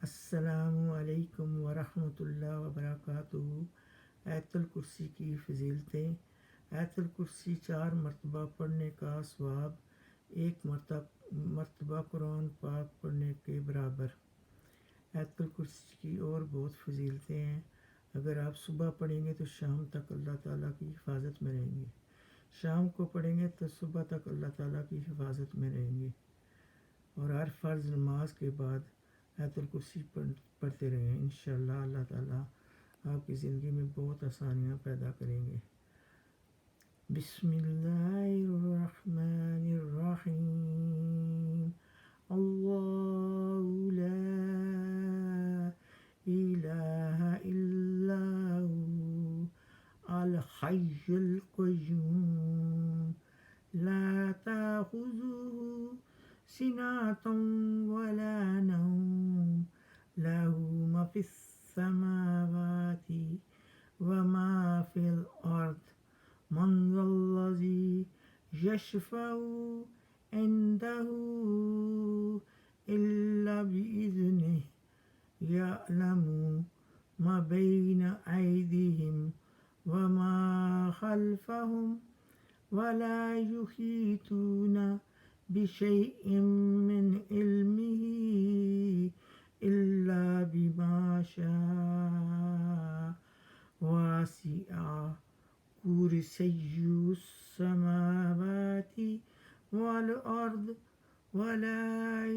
अस्सलामु अलैकुम वरहमतुल्लाहि वबरकातुहू। आयतुल कुर्सी की फ़ज़ीलतें। आयतुल कुर्सी 4 मरतबा पढ़ने का सवाब 1 मरतबा कुरान पाक पढ़ने के बराबर। आयतुल कुर्सी की और बहुत फ़ज़ीलतें हैं। अगर आप सुबह पढ़ेंगे तो शाम तक अल्लाह ताला की हिफाजत में रहेंगे, शाम को पढ़ेंगे तो सुबह तक अल्लाह ताला की हिफाजत में रहेंगे। और हर फ़र्ज़ नमाज के बाद आयतुल कुर्सी पढ़ते रहें। इंशाअल्लाह अल्लाह ताला आपकी ज़िंदगी में बहुत आसानियाँ पैदा करेंगे। बिस्मिल्लाहिर्रहमानिर्रहीम। अल्लाहु ला इलाहा इल्ला हु अल हय्युल क़य्यूम ला ताख़ुज़ुहु सिनातुन वला नौम लहू मा फ़िस समावाति व मा फ़िल अर्द मन ज़ल्लज़ी यशफ़अु इंदहु इल्ला बिइज़्निहि यअलमु मा बैना अयदीहिम व मा खल्फ़हुम वला युहीतूना बिशैइन मिन इल्मिही इल्ला बिमा शाअ वसिअ कुर्सियुस समावाति वल अर्द वला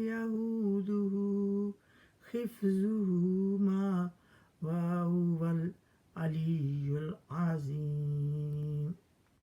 यऊदुहु हिफ्ज़ुहुमा व हुवल अलियुल अज़ीम।